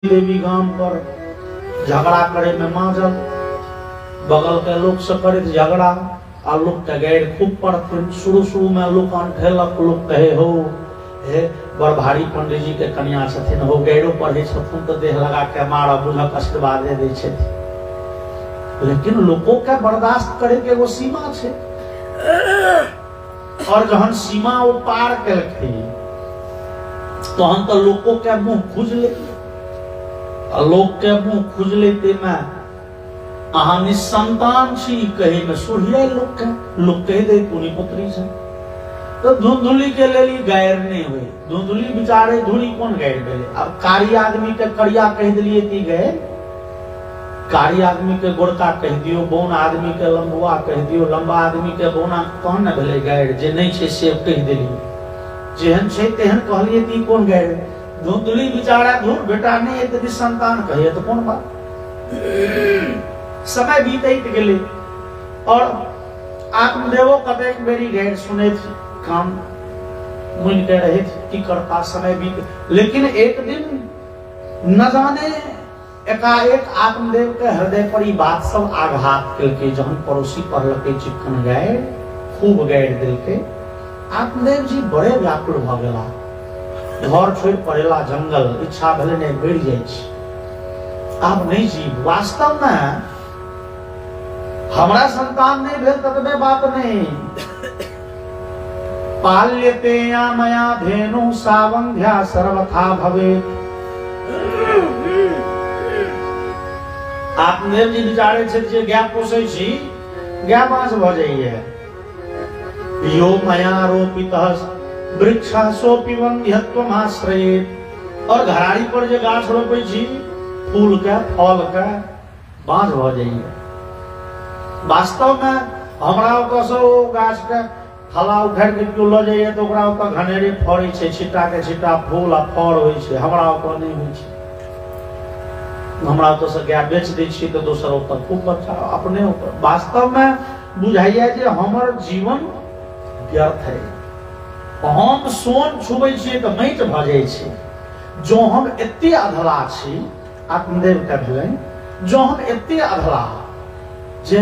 देवी गांव पर झगड़ा करे में माजल बगल के लोग से करे झगड़ा आ लोग के गैर खूब पड़ते शुरू में लोग ढेलक लोग कहे हो हे बड़ भारी पंडित जी के कन्या छथिन हो गैरो पढ़े छथिन तो देह लगा के मारा बुझक आशीर्वाद दे छथिन लेकिन लोगों के बर्दाश्त करे के वो सीमा छे और जहन सीमा वो पार करके तो हम तो लोगों के मुंह खुज ले लोग के मुंह खुज लेते में अहा निसंतान छी कहे में सुढ़िया लोग कह दे पुनी पुत्री से तो धुंधुली के ले ली गैर नहीं हुए धुंधुली बेचारे धुली कौन गैर गए अब कारी आदमी के कड़िया कह दिलिए कि गए कारी आदमी के गोड़का कह दियो बोन आदमी के लंबुआ कह दियो लंबा आदमी के बोना कौन न भेले गैर जे नहीं छे से कह दिलिए जेहन छे तेहन कहलिए ती कौन गैर धुंधुली बेचारा धूर बेटा नहीं यदि संतान कहे तो कौन बात समय बीत गेले और आत्मदेवो कतेक बेरी गैर सुने थी काम मुन के रहे थे कि करता समय बीत लेकिन एक दिन न जाने एकाएक आत्मदेव के हृदय पर ही बात सब आघात के जहन पड़ोसी पढ़लके चिक्कन गए खूब गैर दिल के आत्मदेव जी बड़े व्याकुल भ गेला घर छोड़ पड़ेला जंगल इच्छा भले नहीं बढ़ जाए आप नहीं जी वास्तव में हमारा संतान नहीं भेल ततबे बात नहीं पाल्यते या मया धेनु सावंध्या सर्वथा भवे आत्मदेव जी विचारे छे जे गाय पोसै छी गाय बाँस भ जाइए यो मया रोपितः वृक्षा सोपी वंध्यत्वम आश्रयेत और घराड़ी पर जे गाछ रोपै छी फूल के फल के बाँझ भ जाइए वास्तव में हमरा ओतसँ गाछ के फला उखाड़ के केओ ल जाइए तो ओकरा ओतऽ घनेरी फड़ै छै छिट्टा के छिट्टा फूल आ फड़ होइ छै हमरा ओतऽ नहि होइ छै हमरा ओतऽ गाय बेच दै छियै तऽ दोसर ओतऽ खूब बच्चा अपने वास्तव में बुझाइए जे हमर जीवन व्यर्थ है हम सोन छुबै छियै तऽ माटि भ जाइ छै जो हम एते अधला छी आत्मदेव के भेलनि जो हम एते अधला जे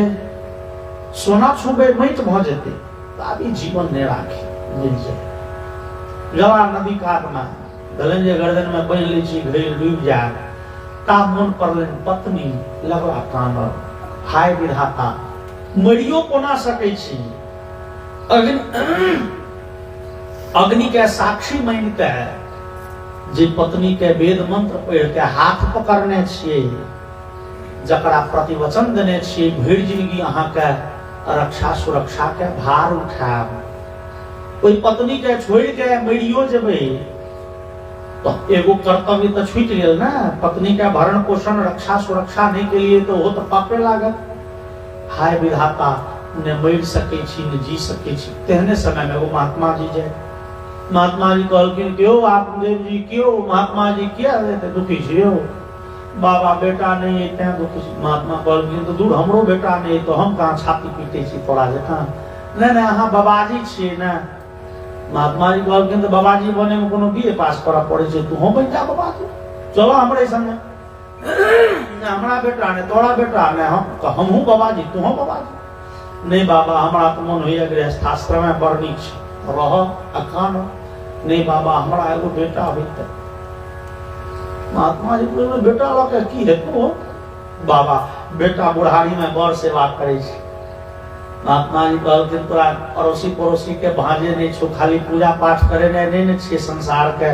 सोना छुबै माटि भ जेतै तऽ आब ई जीवन नहि राखी मिल जाए गवा नदी कात में भेलनि जे गर्दन में बांधि लै छी घड़ी डूबि जाए ता मोन पड़लनि पत्नी लगला कानब हाय विधाता मरियो कोना सकै छी अग्नि के साक्षी मान के जे पत्नी के वेद मंत्र पढ़ के हाथ पकड़ने छिए जकरा प्रतिवचन देने छिए भरि जिंदगी अहाँ के रक्षा सुरक्षा के भार उठाब ओई पत्नी के छोड़ के मरियो जेबै तो एगो कर्तव्य तो छूट गेल ना पत्नी के भरण पोषण रक्षा सुरक्षा नहीं के लिए तो वो तो पापे लागत हाय विधाता ने मर सके छी ने जी सके छी तेहने समय में वो महात्मा जी जाए महात्मा जी कहलखिन क्यों आत्मदेव जी क्यों महात्मा जी क्या दुखी छियो बाबा बेटा नहीं है त्या दुखी छी महात्मा कहलखिन तो दूर हमरो बेटा नहीं तो हम कहाँ छाती पीटे छी तोरा जकाँ नहीं अहाँ बाबाजी छियै ना महात्मा जी कहलखिन तो बाबाजी बने में कोनो बीए पास करऽ पड़े छै तू हम बन जा बाबाजी चलो हमरे संगे हमरा बेटा ने तोरा बेटा ने हमहूँ बाबाजी तू हम बाबाजी नहीं बाबा हमरा तो मन होइए गृहस्थाश्रम में बड़ नीक छै रह अखान नहीं बाबा हमरा एगो बेटा होते महात्मा जी बोले बेटा लके की हेतु बाबा बेटा बुढ़ारी में बड़ सेवा करे छै महात्मा जी कहलखिन तोरा अड़ोसी पड़ोसी के भांजे नहीं छो खाली पूजा पाठ करे नहीं छिए संसार के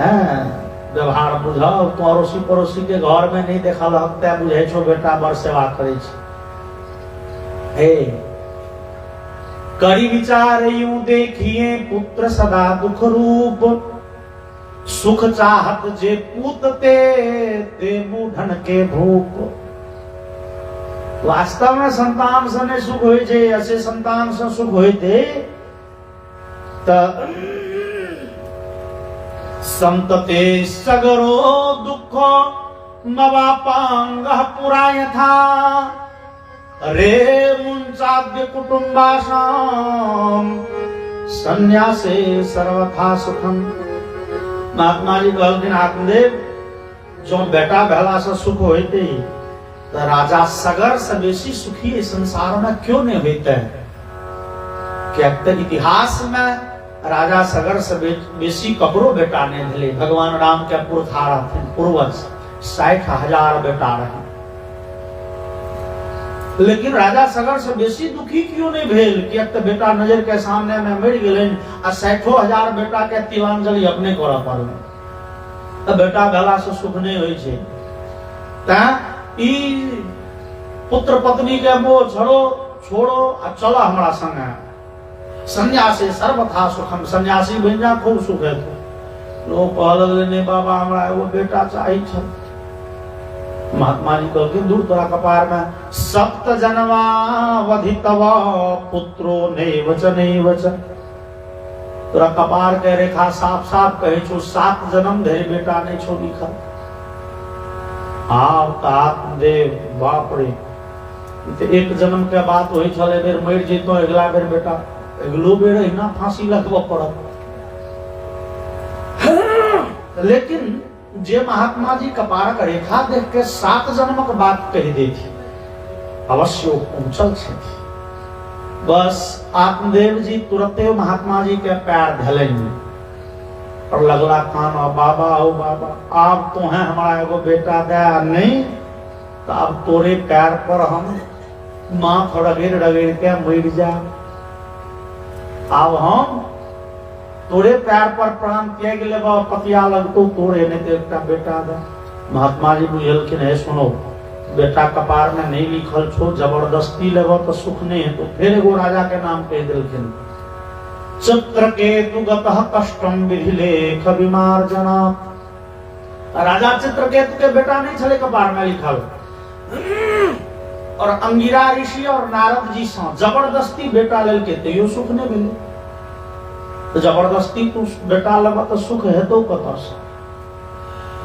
हैं व्यवहार बुझाओ तो अड़ोसी पड़ोसी के घर में नहीं देखल हकते बुझे छो बेटा बड़ सेवा करे छै हे करी विचार यूं देखिए पुत्र सदा दुख रूप सुख चाहत जे पूतते ते मूढ़न के भूप वास्तव में संतान से नहीं सुख होय छै ऐसे संतान से सुख होते त संतते सगरो दुख नवापांग पुराय था रे मुंचाद्य कुटुंबासाम संन्यासे सर्वथा सुखम महात्मा जी कहलखिन आत्मदेव जो बेटा भेला से सुख होते तो राजा सगर से बेसी सुखी इस संसार में क्यों नहीं होते? क्या इतिहास में राजा सगर से बेसी ककरो बेटा नहीं मिले। भगवान राम के पुरखा रहते पूर्वज 60,000 बेटा रहे, लेकिन राजा सगर से बेसी दुखी क्यों नहीं भेल? कि एक बेटा नजर के सामने में मर गए आ 60,000 बेटा के तिलांजलि अपने करऽ पड़ल। बेटा भेला से सुख नहीं होय छै। ई पुत्र पत्नी के मोह छोड़ो आ चलो हमरा संगे। सन्यासी सर्वथा सुखम, सन्यासी बन जा खूब सुख है। लोग कहल नहीं बाबा हमरा एगो बेटा चाहिए छ। महात्मा जी कहलखिन दूर तोरा कपार में 7 जन्मावधि तव पुत्रो नैव च नैव च। तोरा कपार के रेखा साफ साफ कहे छो 7 जन्म धरि बेटा नहीं छो लिखल। आत्मदेव बाप रे, एक जन्म के बात होई छले बेर मर जेतो, अगला बेर बेटा अगलो बेर अहिना फांसी लगबऽ पड़त। लेकिन जे महात्मा जी कपारक रेखा देख के 7 जन्मक बात कह दी थी, अवश्य पहुंचल छथि। बस आत्मदेव जी तुरंते महात्मा जी के पैर धलेंगे और लगला कान, बाबा ओ बाबा आप तो हैं हमारा एगो बेटा दे, नहीं तो अब तोरे पैर पर हम माथ रगड़ रगड़ के मर जा। अब हम तोरे पैर पर प्राण त्याग लेबा, पतिया लगतो तोरे नहीं तो एकटा बेटा दे। महात्मा जी बुझलखिन है सुनो बेटा कपार में नहीं लिखल छो, जबरदस्ती लेबा तो सुख नहीं है। तो फिर एगो राजा के नाम कह दिलखिन, चित्रकेतु गतः कष्टम विधि लेख विमार्जना। राजा चित्रकेतु के बेटा नहीं छले कपार में लिखल, और अंगिरा ऋषि और नारद जी से जबरदस्ती बेटा लेल के तैयो सुख नहीं मिले। तो जबरदस्ती तू बेटा लगा तो सुख है तो कत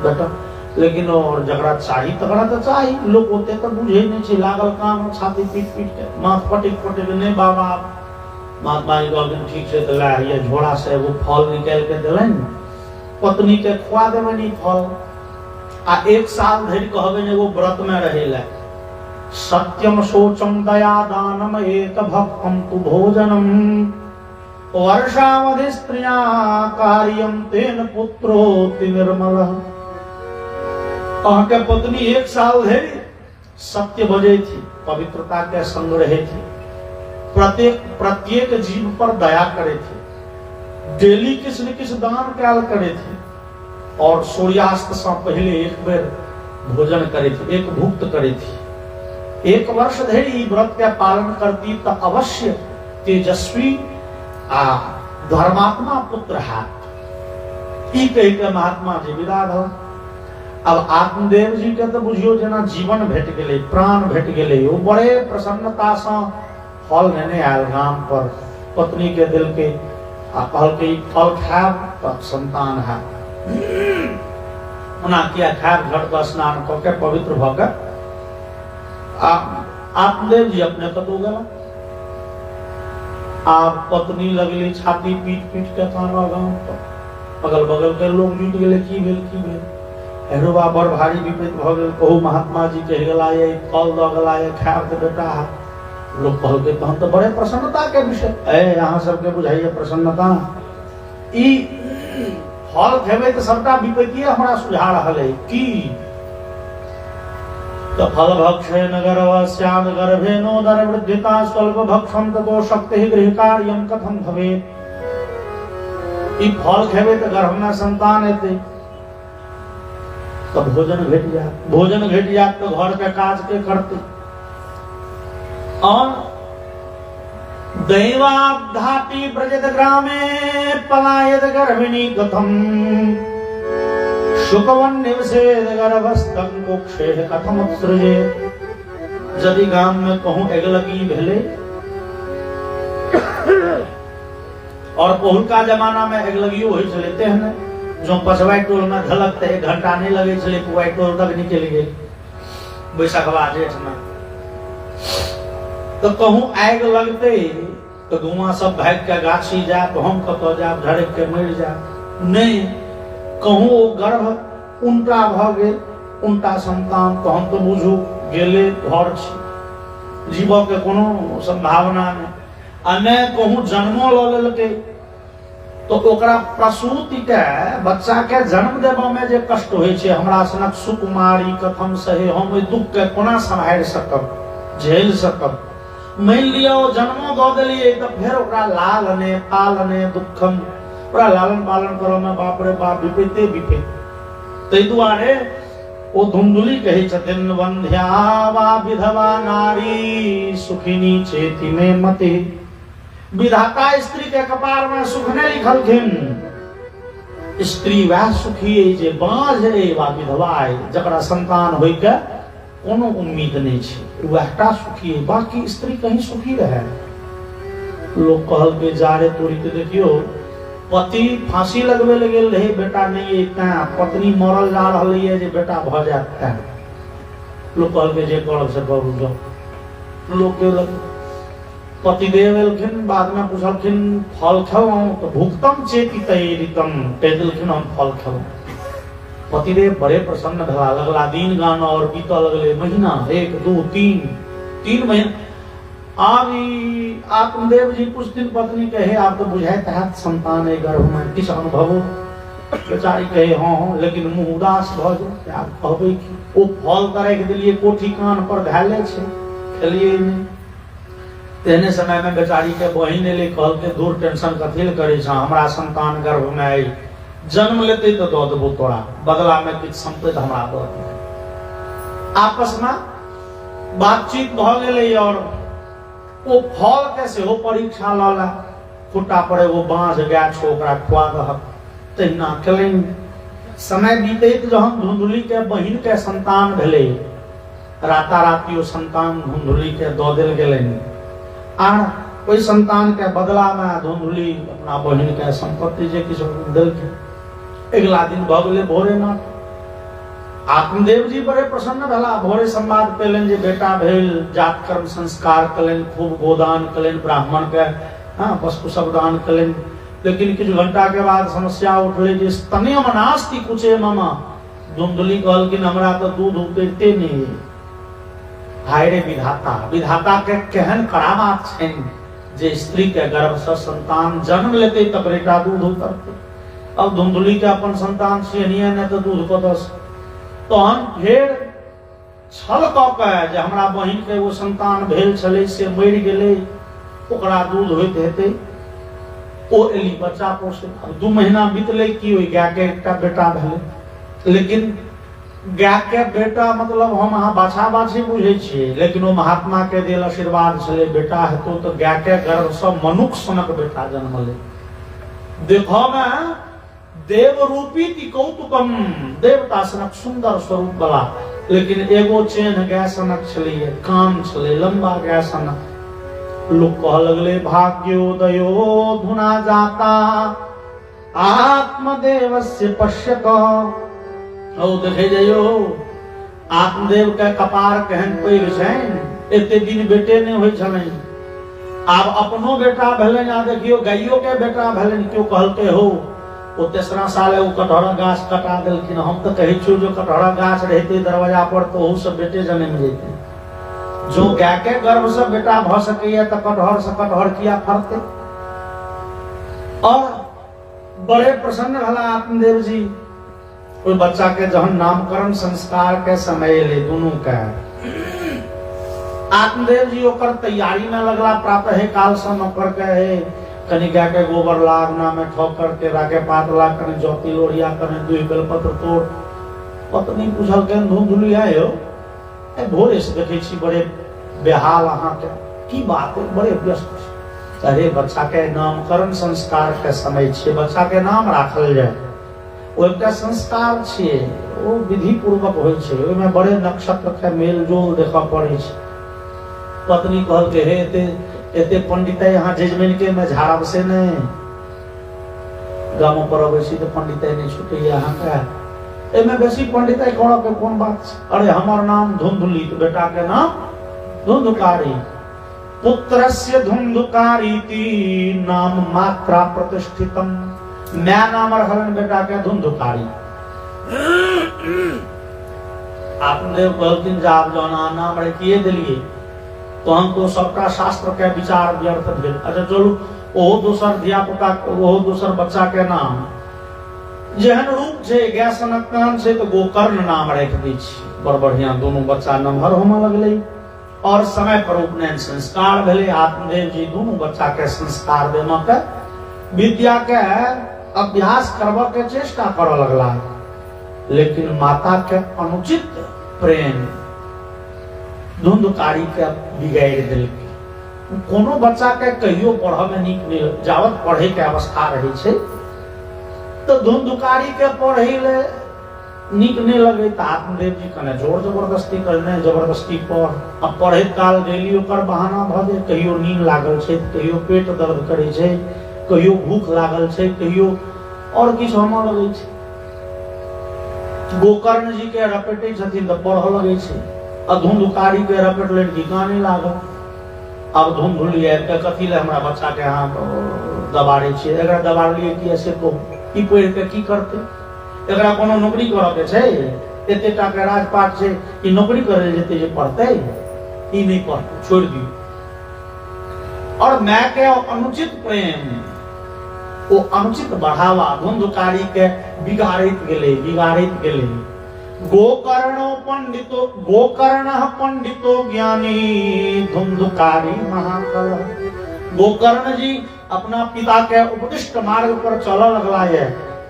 बेटा, लेकिन और जगड़ा चाहिए तगड़ा तो चाहिए। लोग होते तो बुझे नहीं छे, लागल काम छाती पीट पीट के माथ पटिक नहीं बाबा। महात्मा जी कहलखिन ठीक है तो ला ये झोड़ा से वो फल निकाल के दिलन, पत्नी के खुआ देबनी फल आ 1 साल धरि कहबे एगो व्रत में रहेला। सत्यम शोचम दया दानम एक भक्तम तु भोजनम वर्षावधि स्त्रिया कार्यम तेन पुत्रोति निर्मल। के पत्नी 1 साल धरि सत्य बजे थी, पवित्रता के संग रहे थी, प्रत्येक जीव पर दया करे थे, डेली किस न किस दान काल करे थे, और सूर्यास्त से पहले एक बेर भोजन करे थे, एक भुक्त करे थी। 1 वर्ष धरि व्रत के पालन करती तो अवश्य तेजस्वी धर्मात्मा पुत्र है। ई कह के महात्मा जी विदा भ। अब आत्मदेव जी के तो बुझियो जना जीवन भेट गेले, प्राण भेट गेले। वो बड़े प्रसन्नता से फल लेने आयल गाम पर, पत्नी के दिल के कहल के फल खाब तो संतान है। उना किया खाब, घट का स्नान करके पवित्र भकर आत्मदेव जी अपने कतौ गला। आप पत्नी लगली छाती पीट पीट के कानवा गांव पर, अगल बगल के लोग जुट गेले की भेल हेरोबा बड़ भारी विपरीत भ गेल। कहू महात्मा जी कह गेला ये फल द गेला ये खाब के बेटा है। लोग कहल के तहन तो बड़े प्रसन्नता के विषय है, यहाँ सबके बुझाइए प्रसन्नता। ई फल खेबे तो सबटा विपत्ति हमरा सुझा रहल है की तो फल भक्षे नगर वस्याद गर्भे नोदर वृद्धिता स्वल्प भक्षम ततो शक्ति ही गृह कार्यम कथम भवे। ई फल खेबे तो गर्भ में संतान हेते, तो भोजन भेट जात तो घर के काज के करते। और दैवाधाति ब्रजत ग्रामे पलायत गर्भिणी कथम शुकवन निवसेद गर्भस्थं कुक्षे कथम उत्सृजे। यदि गाम में कहूं एगलगी भेले, और पहुलका जमाना में एगलगियो होई चलते हैं जो पछवाई टोल में झलक 1 घंटा नहीं लगे चले, पुवाई टोल तक निकल गए बैसाखवा जेठ में। तो कहूं आग लगते तो धुआं सब भाग के गाछी जा, तो हम कत जा झड़क के मर जा। नहीं कहूं वो गर्भ उनटा भ गेल, उनटा संतान तहन तो बुझू गेले घर छी, जीवो के कोनो संभावना नहीं, आ ने कहूँ जन्मो ल लेलकै, तो ओकरा प्रसूति के बच्चा के जन्म देबा में जे कष्ट होय छै, हमरा सनक सुकुमारी कथम सहे, हम ओइ दुख के कोना सम्हारि सकब, झेल सकब। मान लिया ओ जन्मो दऽ देलियै तऽ फेर ओकरा लालने पालने दुखम, ओकरा लालन पालन करऽ में बाप रे बाप विपत्ते विपत्ति। ताहि दुआरे ओ धुंधुली कहै छथिन, वंध्या वा विधवा नारी सुखिनी चेति में मति। विधाता स्त्री के कपार में सुख ने लिखलखिन, स्त्री वह सुखी है जे बाँझ रे वा विधवा है, जकरा संतान होय के कोनो उम्मीद नहीं छै, वहटा सुखी है, बाकी स्त्री कहीं सुखी रहे। लोग कहल के जा रे तोरी के देखियो, पति फांसी लगवे ले गेल रहे, बेटा नहीं है तें, पत्नी मरल जा रही है जे बेटा भ जात तें। लोग कहल के जे करब से करू जाओ। लोग के लग पतिदेव एलखिन, बाद में पूछलखिन फल खेलौं, तो भुक्तम चेति तैरितम, कह देलखिन हम फल खेलौं। पतिदेव बड़े प्रसन्न भेला, लगला दिन गाना और बीतऽ लगले महीना, 1 2 3 महीना। आब आत्मदेव जी कुछ दिन पत्नी कहे, आप तो बुझाइत हैत संतान है गर्भ में, किछ अनुभव। बेचारी कहे हाँ, लेकिन मुँह उदास भ जाए, आब कहबै कि ओ फल त राखि देलियै कोठी कान पर धैले छै, खेलियै नहीं। तेहने समय में बेचारी के बहिन एले, कहल के दूर टेंशन कथी ले करे छ, हमरा संतान गर्भ में आई, जन्म लेते तो दऽ देबो तोरा, बदला में किछ संपत्ति हमरा दऽ दे। आपस में बातचीत भ गेलै और ओ फल के सेहो परीक्षा लला, खुट्टा पर एगो बाँझ गाय छो, ओकरा खुआ दहक, तहिना केलनि। समय बीतैत जहन धुंधुली के बहिन के संतान भेलै, राताराति ओ संतान धुंधुली के दऽ देल गेलनि, आर ओइ संतान के बदला में धुंधुली अपना बहिन के संपत्ति जे किछु देलखिन। अगला दिन भ गेलै भोरे नाथ, आत्मदेव जी बड़े प्रसन्न भेला, भोरे संवाद पेलनि जे बेटा भेल, जात कर्म संस्कार कलनि, खूब गोदान कलनि, ब्राह्मण के वस्तु सब दान कलनि। लेकिन किछु घंटा के बाद समस्या उठलै जे स्तन्यम नास्ति कुचे मम। धुंधुली कहलखिन हमरा तो दूध उतरिते नहीं। हाय रे विधाता, विधाता के केहन करामात छनि जे स्त्री के गर्भ से संतान जन्म लेते तब बेटा दूध उतरते। अब धुंधुली के अपन संतान छियनिए ने तो दूध कतऽ से। तहन फेर छल कऽ के जे हमरा बहिन के वो संतान भेल छलै से मरि गेलै, ओकरा दूध होइत हेतै, ओ एली बच्चा पोसे। 2 महीना बीतलै, की ओइ गाय के एकटा बेटा भेलै। लेकिन गाय के बेटा मतलब हम अहाँ बाछा बाछी बुझे छियै, लेकिन वो महात्मा के देल आशीर्वाद छलै, बेटा हेतौ तो गाय के गर्भ से मनुष्य सनक बेटा जन्म ले। देखो में देव रूपी ती कौतुकम, देवता सनक सुंदर स्वरूप वाला, लेकिन एगो चेन गाय सनक छलै, कान छलै लंबा गाय सनक। लोग कह लगले भाग्योदयो धुना जाता आत्मदेवस्य पश्यत। ओ देखे जाइयो आत्मदेव के कपार केहन पैघ छनि, एते दिन बेटे नहीं होय छलनि, आब अपनो बेटा भेलनि, आ देखियो गाइयो के बेटा भेलनि। क्यों कहलते हो ओ 3रा साल वो कटहरा गाछ कटा देलखिन। हम तो कहे छो जो कटहरा गाछ रहते दरवाजा पर तो ओहू सब बेटे जन्म जेते। जो गाय के गर्भ से बेटा भ सकैया तो कटहर से कटहर किया फरते। और बड़े प्रसन्न भला आत्मदेव जी। कोई बच्चा के जहन नामकरण संस्कार के समय ले दोनों का आत्मदेव जी ओकर तैयारी में लगला। प्रातः काल से नौकर के है कनी गाय के गोबर लागना में ठोकर के राके पातला कने ज्योति लोरिया कने 2 बेलपत्र तोड़। पत्नी पूछल के धुंधुली आयो ए भोरे से देखे छी बड़े बेहाल अहाँ के की बात है, बड़े व्यस्त। अरे बच्चा के नामकरण संस्कार के समय छे, बच्चा के नाम राखल जाए ओ एकटा संस्कार छे, ओ विधि पूर्वक होय छे, ओय में बड़े नक्षत्र के मेल जोल देखा पड़े छे। पत्नी कहल के हे एते पंडित यहाँ जजमेन के में झाड़ब से नहीं, गाँव पर अवैसी तो पंडित नहीं छूटे यहाँ का एमे बेसी पंडित करो के कौन बात। अरे हमार नाम धुंधुली तो बेटा के नाम धुंधुकारी। पुत्रस्य धुंधुकारीति नाम मात्रा प्रतिष्ठितम। मैं नाम रखलन बेटा के धुंधुकारी। आपने कहलखिन जे आब जौन नाम रखिए दिलिए तो हमको सबका शास्त्र के विचार व्यर्थ भेल। अच्छा चलू ओहो दोसर धियापुता ओहो दोसर बच्चा के नाम जेहन रूप छै गाय सनक कान छै तो गोकर्ण नाम राखि दै छी। बड़ बढ़िया दोनों बच्चा नमहर होमे लगलै और समय पर उपनयन संस्कार भेलै। आत्मदेव जी दोनों बच्चा के संस्कार देने के विद्या के अभ्यास करबा के चेष्टा करऽ लगला, लेकिन माता के अनुचित प्रेम धुंधकारी के बिगाड़ि देलकै। कोनो बच्चा के कहियो पढ़ऽ में नीक नहीं, जावत पढ़े के अवस्था रहे छै तो धुंधकारी के पढ़े ले नीक नहीं लगे तो आत्मदेव जी कने जोर जबरदस्ती करने जबरदस्ती पढ़। अब पढ़े काल डेली ओकर बहाना भ जाए, कहियो नींद लागल छै, कहियो पेट दर्द करे छै, कहियो भूख लागल छै, कहियो और किछु होमऽ लगे छै। गोकर्ण जी के रपेटे छथिन तो पढ़ऽ लगे छै, आ धुंधकारी के रपेट ले ठिकाने लागल। अब धुंधुली आबि के कथी ले हमरा बच्चा के अहाँ दबाड़े छियै, एकरा दबाड़लियै कि ऐसे को ई पढ़ि के की करते, एकरा कोनो नौकरी करऽ के छै, एते टा के राजपाट छै ई नौकरी करे जेते जे पढ़ते, ई नहीं पढ़ते, छोड़ दियो। और माय के अनुचित प्रेम ओ अनुचित बढ़ावा धुंधकारी के बिगाड़ित गेले। गोकर्ण पंडितो ज्ञानी धुंधकारी महाकल। गोकर्ण जी अपना पिता के उपदिष्ट मार्ग पर चलऽ लगला है,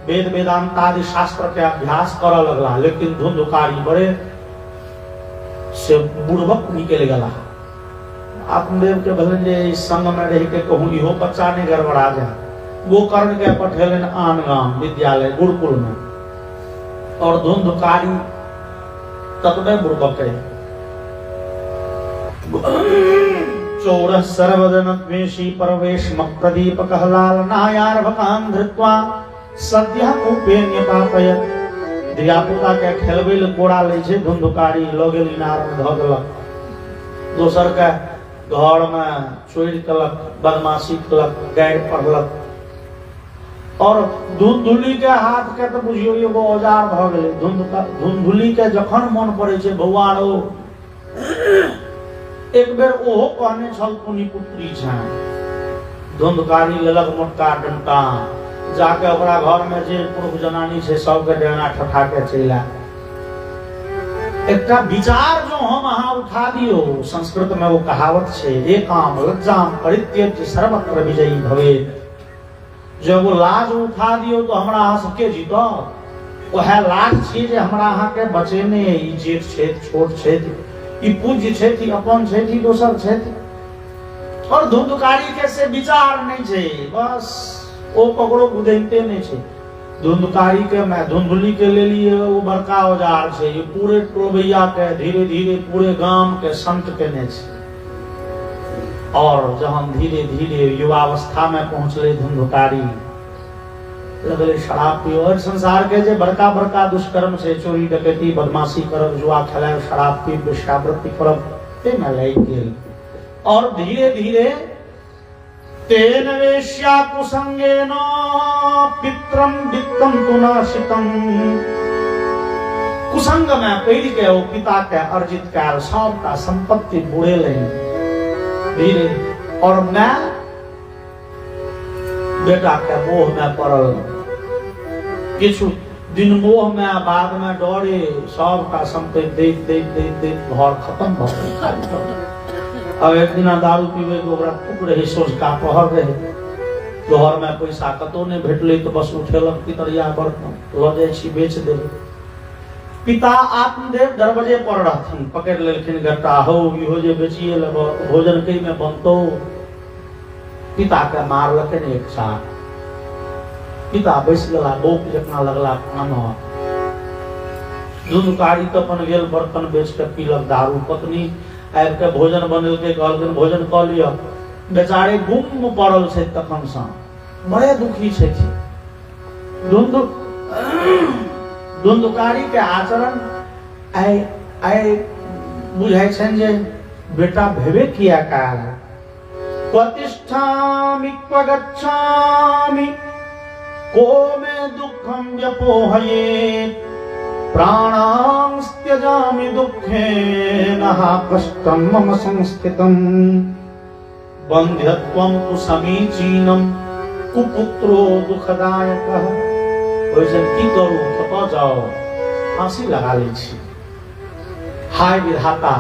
वेद वेदांत आदि शास्त्र के अभ्यास करऽ लगला, लेकिन धुंधकारी बड़े से बुड़बक निकल गला। आत्मदेव के भलन जे संग में रह के कहूँ इहो बच्चा नहीं गड़बड़ा जाए। गोकर्ण के पठेलन आन गाम विद्यालय गुरुकुल में, और धुंधकारी ततबे बुड़बक है। चोरः सर्वजनद्वेषी परवेश मप्रदीप कहलाल नायार्भकान् धृत्वा सद्यः कूपे न्यपापयत्। धियापुता के खेलबै ले कोड़ा लै छै, धुंधकारी लऽ गेल इनार में धऽ देलक, दोसर के घर में चोरी कलक, बदमाशी कलक, गारि पढ़लक। और धुंधुली के हाथ के तो बुझियो एगो औजार भ गेलै। धुंधुली के जखन मन पड़े छै बौआ रो, एक बेर ओहो कहने छल पुनी पुत्री छै। धुंधकारी लेलक मोटका डंटा, जाके ओकरा घर में जे पुरुष जनानी छै सबके डेना ठठा के चला। एकटा विचार जो हम अहाँ उठा दियो, संस्कृत में वो कहावत छै एकाम लज्जाम परित्यज्य सर्वत्र विजयी भवेत्। जब वो लाज उठा दियो तो हमरा अहाँ सबके जीतत। वह लाज छी जे हमरा अहाँ के बचेने, ई जेठ छै छोट छै, ई पूज्य छै कि अपन छै कि दोसर छै। और धुंधकारी के से विचार नहीं छै, बस ओ पकड़ो बुझैते नहीं छै। धुंधकारी के मैं धुंधुली के ले लिए वो बड़का औजार छै, ये पूरे टोलैया के धीरे धीरे पूरे गांव के संत केने छै। और जहां धीरे धीरे युवावस्था में पहुंचले धुंधकारी, लगले शराब पियो। और संसार के जे बड़का बड़का दुष्कर्म से चोरी डकैती बदमाशी करब, जुआ खेलाब, शराब पीब, वेश्यावृत्ति करब, ते में लागि गेल। और धीरे धीरे तेन वेश्या कुसंगेन पित्रम वित्तम तु नाशितम। कुसंग में पड़ के वो पिता के अर्जित कैल सबका संपत्ति बुड़े लगी धीरे। और मैं बेटा के मोह में पड़ल, किछु दिन मोह में, बाद में डरे, सबका संपत्ति दे घर खत्म भ गेल। अब एक दिन दारू पीबे के ओकरा खूब रहे, सोचका पहर रहे, घर में पैसा कतौ नहीं भेटले तो बस उठेलक पितरिया बर्तन ल जाय छी बेच देले। पिता आत्मदेव दरवाजे पर रहथिन, पकड़ लेलखिन गट्टा, हो इहो जे बेचिए लेब, भोजन कई में बनतो। पिता के मारलखिन एक साथ, पिता बैस गला, बोक जतना लगला खाना। धुंधकारी तो अपन गेल बर्तन बेच के पीलक दारू। पत्नी आबि के भोजन बनेलकै, कहलखिन भोजन क लिअ। बेचारे गुम पड़ल छै, तखन सँ बड़े दुखी छथि। धुंधकारी के आचरण आइ बुझाइ छनि जे बेटा भेबे किया काल। क्वतिष्ठामि क्व गच्छामि को मे दुःखं व्यपोहयेत्। प्राणां त्यजामि दुःखेन कष्टं मम संस्थितम् बन्ध्यत्वं तु समीचीनं कुपुत्रो दुःखदायकः। ओइसन की करू, कतऽ जाओ, फांसी लगा लै छी। हाय विधाता,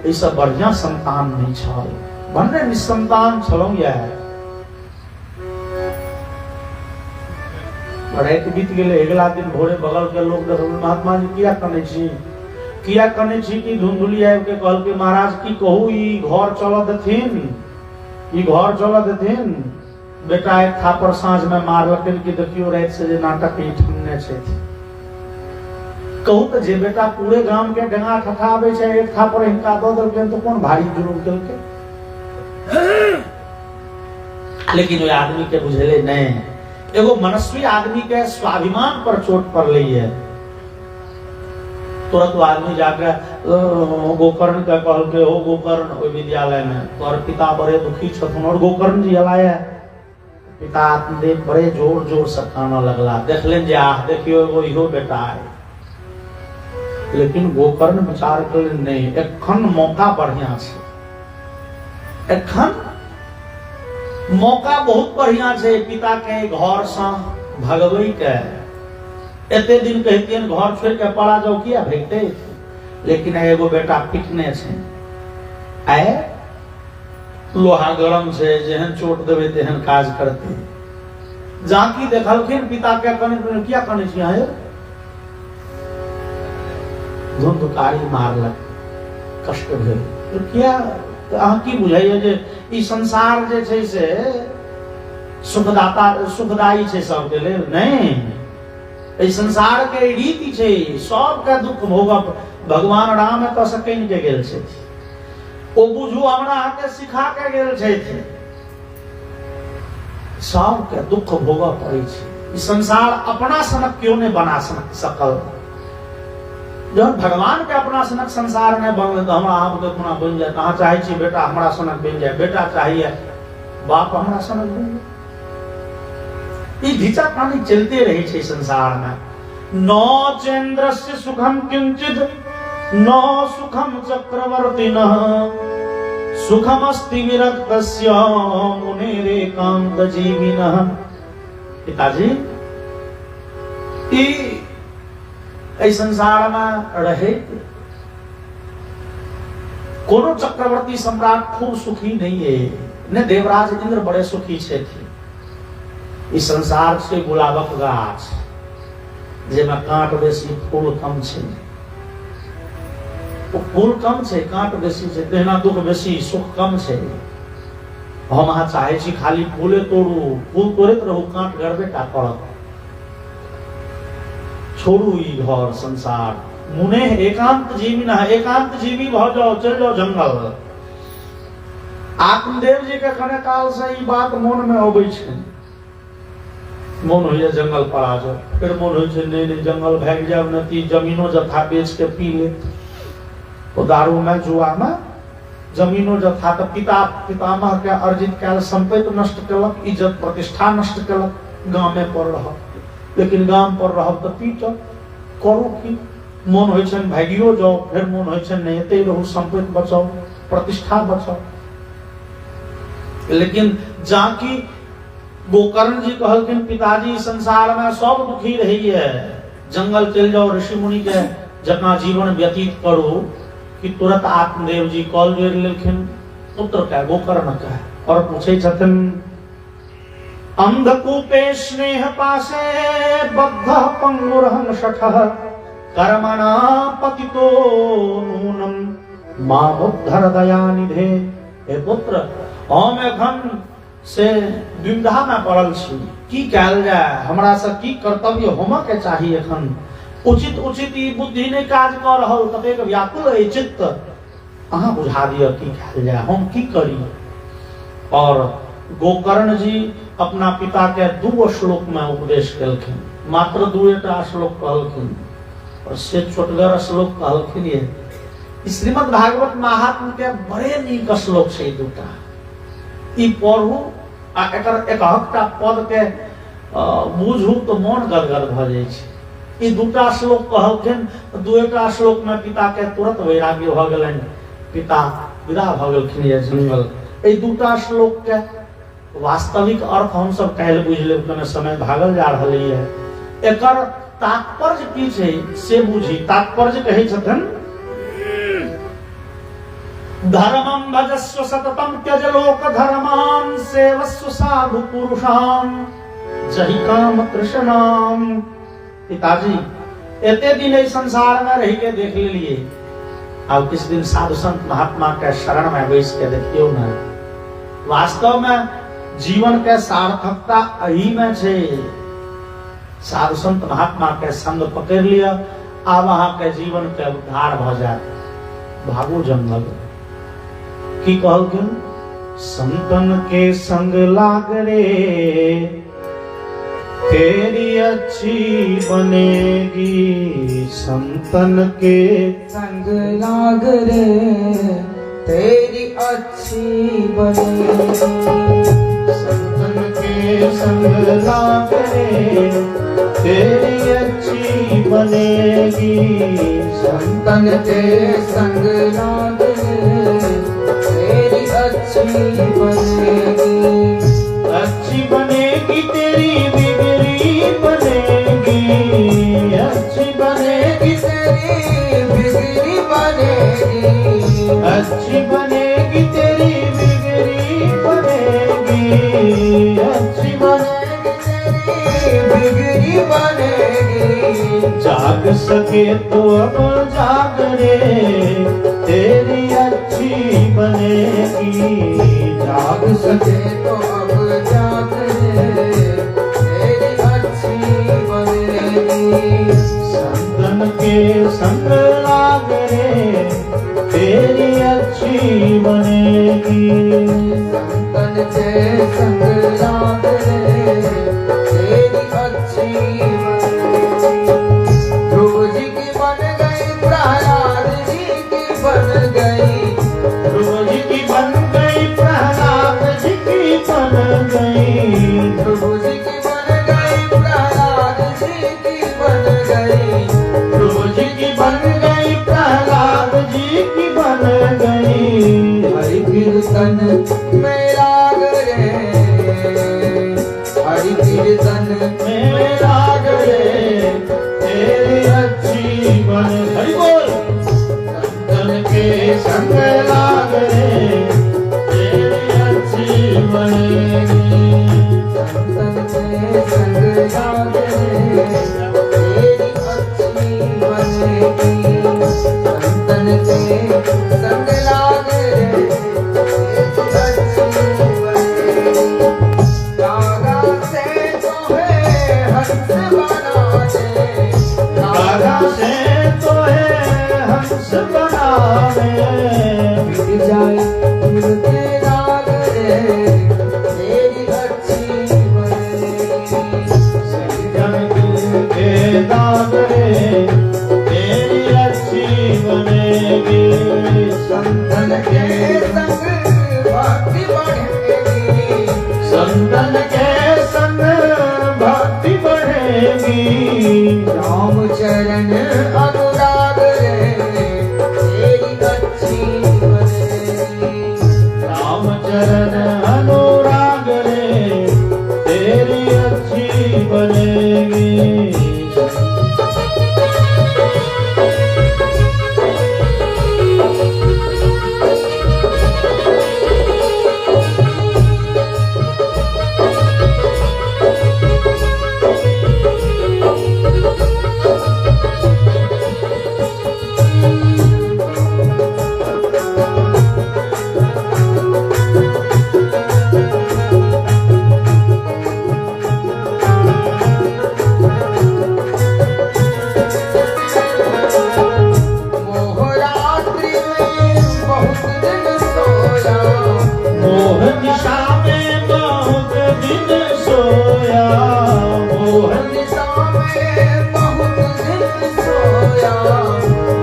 ई सब बढ़िया संतान नहीं छल, भन्ने निसंतान छलौं यऽ। रात बीत गेले, अगला दिन भोरे बगल के लोग देखल, महात्मा जी किया कने छी, किया कने छी कि धुंधुली आबि के कहल के महाराज की कहू, ई घर चलऽ देथिन, ई घर चलऽ देथिन। बेटा एक थापर साँझ में मारलखिन कि देखियो रात से जे नाटक ई ठन्ने छै। कहू तो जे बेटा पूरे गांव के डंगा ठठाबे छै, एक थापर हिनका दऽ देलखिन तो कोन भारी जुलूम केलकै। लेकिन ओइ आदमी के बुझेले नहीं, एगो मनस्वी आदमी के स्वाभिमान पर चोट पड़लै है। तुरंत वो आदमी जाके गोकर्ण के कहल के, हो गोकर्ण, ओइ विद्यालय में तोहर पिता बड़े दुखी छथुन। और गोकर्ण जी अलाया पिता आत्मदेव बड़े जोर जोर से काना लगला, देखलेन जे आह देखियो एगो इहो बेटा है। लेकिन गोकर्ण विचार कर नहीं, एखन मौका बढ़िया छै, एखन मौका बहुत बढ़िया छै पिता के घर से भगवई के। एते दिन कहतियन घर छोड़ के पड़ा जाओ, किया भेजते। लेकिन एगो बेटा पिटने छै, आए लोहा गरम छै, जेहन चोट देवे तेहन काज करते। जाकी देखलखिन पिता के कने, किया कने छी आए, धुंधकारी मारलक, कष्ट भेल। तो किया अहाँ की बुझाइए जे ई संसार जे छै से सुखदाता सुखदायी छै सबके लेल? नहीं, ई संसार के रीति छै, सबके दुख भोगब। भगवान राम एतऽ से कहि के गेल छै, ओ बुझू हमरा के सिखा के गेल छै, सबके दुख भोगऽ पड़ै छै। ई संसार अपना सनक क्यों नहीं बना सकल। जब भगवान के अपना सनक संसार में बनल तो हमरा आप के कोना बन जाए। कहाँ चाहे छी बेटा हमरा सनक बन जाए, बेटा चाहिए बाप हमरा सनक बन जाए। ई घिचा पानी चलते रहे छे संसार में। नौ चेन्द्रस्य सुखम किंचित नौ सुखम चक्रवर्तिनः सुखमस्ति विरक्तस्य मुनेरेकांत जीविनः। पिताजी ई संसार में रहे कोनो चक्रवर्ती सम्राट खूब सुखी नहीं है, ने देवराज इंद्र बड़े सुखी छे। इस संसार से गुलाबक गाछ जेमे कांट बेसी फूल कम छे, फूल कम छे कांट बेसी छे, तेना दुख बेसी सुख कम छे। हम अहाँ चाहे छी खाली फूले तोड़ू, फूल तोड़ैत रहू, कांट गड़बे टा पड़त। छोड़ू ई घर संसार, मुने एकांत जीवी ना, एकांत जीवी भ जाओ, चल जाओ जंगल। आत्मदेव जी के कने काल से ई बात मन में अबै छै, मन होइए जंगल पर आ जाओ। फिर मन होइ छै नहीं जंगल भाग जाओ, नहीं जमीनो जथा बेच के पी ले, तो दारू में जुआ में जमीनो जथा। तो पिता पितामह के अर्जित कैल संपत्ति नष्ट केलक, इज्जत प्रतिष्ठा नष्ट केलक, गाँव में पड़ रहा। लेकिन गाम पर रहब तो पीट करू की, मन होइ छन भागियो जाओ, फिर मन होइ छन नहीं एते रहू, संपत्ति बचाओ, प्रतिष्ठा बचाओ। लेकिन जाकी गोकर्ण जी कहलखिन पिताजी संसार में सब दुखी रही है, जंगल चल जाओ, ऋषि मुनि के जतना जीवन व्यतीत करू। कि तुरंत आत्मदेव जी कॉल जोड़ लेलखिन पुत्र का, गोकर्ण का, और पूछे छथिन अंधकूपे स्नेह पासे बद्ध पंगुरहं शठः कर्मणा पतितो नूनम मामुद्धर दयानिधे। हे पुत्र, हम एखन से द्विधा में पड़ल छी, की कैल जाय, हमरा से की कर्तव्य होमऽ के चाही। एखन उचित उचित ई बुद्धि नहीं काज कर रहल, ततेक व्याकुल है चित्त, अहाँ बुझा दिया की कैल जाय, हम की करी। और गोकर्ण जी अपना पिता के 2 श्लोक में उपदेश केलखिन, मात्र 2टा श्लोक कहलखिन, और से छोटगर श्लोक कहलखिन। ये श्रीमद् भागवत महात्म्य के बड़े नीक श्लोक छै 2टा, ई पढ़ू आ एकर 1टा पद के बुझू तो मन गदगद भ जाय छै। ई दूटा श्लोक कहलखिन, दुएटा श्लोक में पिता के तुरंत वैराग्य भ गेलनि, पिता विदा भ गेलखिन ये जंगल। ई दूटा श्लोक के वास्तविक अर्थ हम सब काल्हि बुझ लेब, कने समय भागल जा रहलै है। एकर तात्पर्य की छै से बुझी। तात्पर्य कहै छथिन, धर्मं भजस्व सततम त्यज लोक धर्मान् सेवस्व साधु पुरुषान् जहि काम तृष्णाम्। पिताजी एते दिन इस संसार में रह के देख लिए, अब किस दिन साधु संत महात्मा के शरण में बैस के देखियो न। वास्तव में जीवन के सार्थकता अही में छे। साधु संत महात्मा के संग पकड़ लिया, आ वहां के जीवन के उद्धार भ जाए। भागो जंगल की कहलखिन, संतन के संग लाग रे तेरी अच्छी बनेगी, संतन के संग लाग रे तेरी अच्छी बनेगी, संतन के संग लाग रे तेरी अच्छी बनेगी, संतन के संग लाग रे तेरी अच्छी बनेगी, अच्छी बनेगी तेरी बिगड़ी बनेगी, अच्छी बनेगी तेरी बिगड़ी बनेगी, अच्छी बनेगी तेरी बिगड़ी बनेगी, अच्छी बनेगी तेरी बिगड़ी बनेगी। जाग सके तो अब जाग रे तेरी अच्छी बनेगी, जाग सके तो अब जाग रे तेरी अच्छी बनेगी, संतन के संग लाग रे तेरी अच्छी बनेगी, संतन के संग लाग रे तेरी अच्छी बनेगी। ध्रुव जी की बन गई, प्रहलाद जी की बन गई, ध्रुव जी की बन गई, प्रहलाद जी की बन गई, ध्रुव जी की बन गई, प्रहलाद जी की बन गई, ध्रुव जी की बन गई, प्रहलाद जी की बन गई। हरि कीर्तन में लाग रे, हरि कीर्तन में लाग रे तेरी अच्छी बने, हरि बोल। संतन के संग लाग रे तेरी अच्छी बनेगी, संतन के संग लाग रे तेरी अच्छी बनेगी, संतन के संग लाग रे तेरी अच्छी बनेगी। रागा से तो है हंस बना दे, राधा से तो है हंस बनावे, मिट जाए दिल के राग रे तेरी अच्छी बनेगी, जन दिल के दाग रे तेरी अच्छी बनेगी, संतन के संग भक्ति बढ़ेगी, संतन के संग भक्ति बढ़ेगी, राम चरण अनुराग रे तेरी अच्छी बनेगी, राम चरण अनुराग रे तेरी अच्छी बनेगी। मोहरात्रि में बहुत दिन सोया, मोह निशा में बहुत दिन सोया, मोह निशा में बहुत दिन सोया,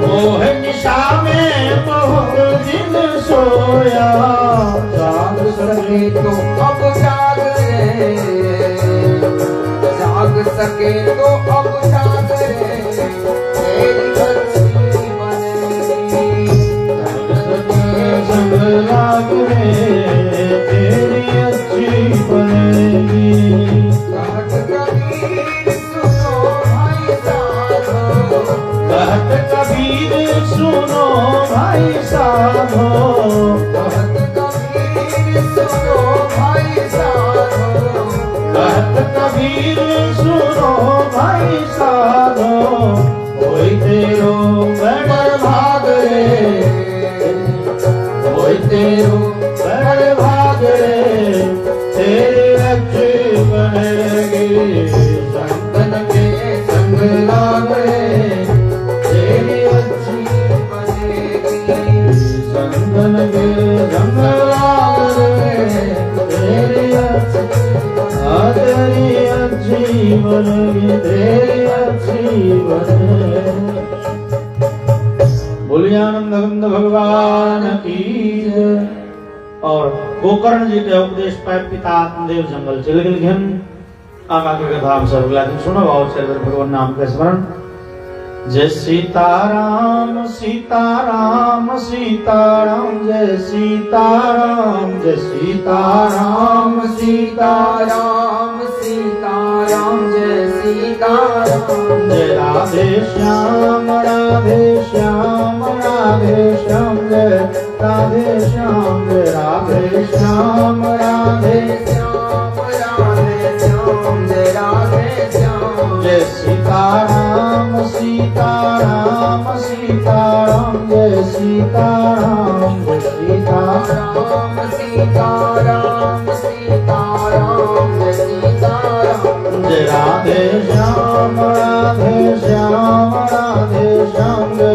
मोह निशा में बहुत दिन सोया, जाग सके तो अब जाग रे, जाग जाग सके तो अब जागरे तेरी अच्छी बनेगी। संग लाग रे तेरी अच्छी बनेगी। कहत कबीर सुनो भाई साधो, कहत कबीर सुनो भाई साधो, कहत कबीर सुनो भाई साधो, कहत कबीर सुनो भाई साधो, होय तेरो बड़ भाग रे, होय तेरो बड़ भाग रे तेरी अच्छी बनेगी। संतन के संग लाग रे तेरी अच्छी बनेगी। संतन के संग लाग रे तेरी अच्छी बनेगी, तेरी अच्छी बनेगी। बोलिए आनंद गंध भगवान की जय। और गोकर्ण जी के उपदेश पर पिता आत्मदेव जंगल चले गेलखिन। आगा के कथा हम सब अगला दिन सुनब। और चलकर भगवान नाम के स्मरण। जय सीताराम सीताराम सीताराम, जय सीताराम जय सीताराम सीताराम, सीताराम जय सीताराम, जय राधे श्याम राधे श्याम राधे श्याम, जय राधे श्याम जय राधे श्याम राधे श्याम राधे श्याम जय राधे श्याम, जय सीताराम सीताराम सीताराम, जय सीताराम जय सीताराम, सीताराम सीताराम जय सीताराम, जय राधे श्याम राधे श्याम राधे श्याम, जय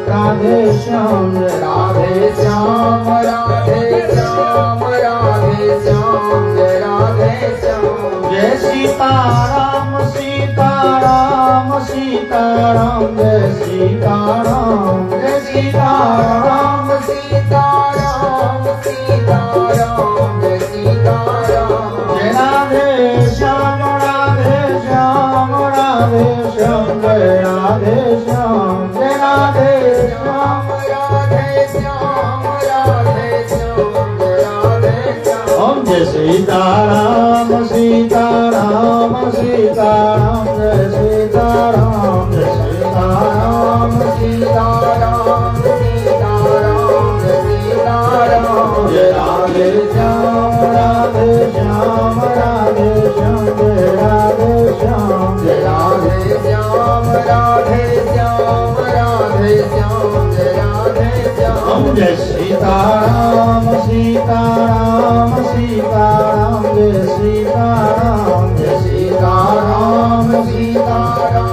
राधे श्याम जय राधे श्याम राधे श्याम राधे श्याम जय राधे श्याम, जय सीताराम सीताराम सीताराम, जय सीताराम जय सीताराम, सीताराम सीताराम जय सीताराम, जय राधे श्याम राधे श्याम राधे श्याम, जय राधे श्याम जय राधे श्याम, राधे श्याम राधे श्याम जय राधे श्याम, ओम जय सीताराम सीताराम सीताराम, जय सीताराम जय सीताराम सीताराम सीताराम जय सीताराम, जय राधे श्याम राधे श्याम राधे श्याम, जय राधे श्याम जय राधे श्याम राधे श्याम राधे श्याम जय राधे श्याम, ओम जय सीताराम सीताराम सीताराम, जय सीताराम जय सीताराम सीताराम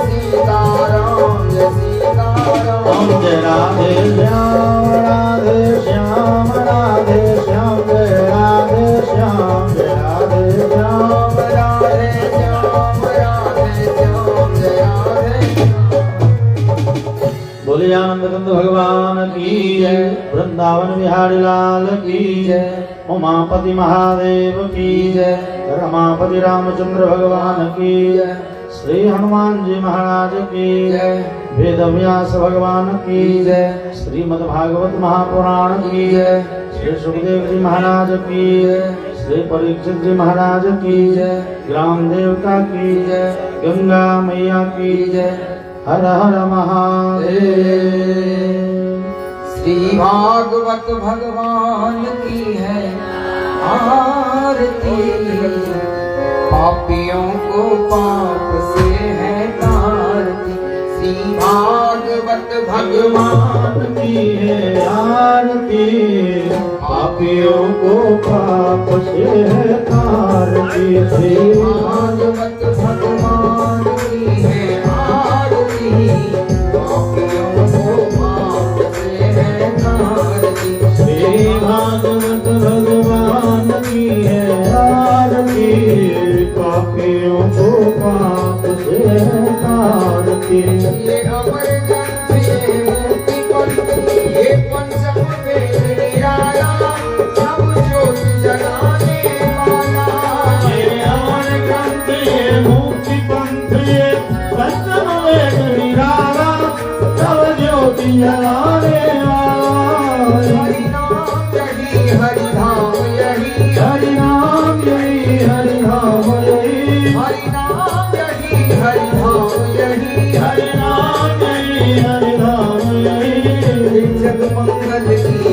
सीताराम जय सीताराम, ओम जय राधे श्याम राधे श्याम राधे श्याम, जय राधे श्याम जय राधे श्याम, राधे श्याम राधे श्याम जय राधे श्याम, बोलिए आनंद कंद भगवान की जय। वृंदावन बिहारी लाल की जय। उमापति महादेव की जय। रमापति रामचंद्र भगवान की जय। श्री हनुमान जी महाराज की जय। वेद व्यास भगवान की जय। श्रीमद् भागवत महापुराण की जय। श्री सुखदेव जी महाराज की जय। श्री परीक्षित जी महाराज की जय। ग्राम देवता की जय। गंगा मैया की जय। हर हर महादेव। श्री भागवत भगवान की है आरती, पापियों को पाप से है तारती। श्री भागवत भगवान की है आरती, पापियों को पाप से है तारती। श्री भागवत भगवान की है आरती, पापियों को पाप से है तारती। श्री भागवत भगवान की है आरती, पापियों को पाप से है तारती। ये अमर ग्रंथ ये मूर्ति पंथ, ये पंचम वेद निराला, सब ज्योति जगाने वाला। ये अमर ग्रंथ ये धाम यही हरि नाम यही हरि धाम यही हरि नाम यही हरि धाम यही जग मंगल की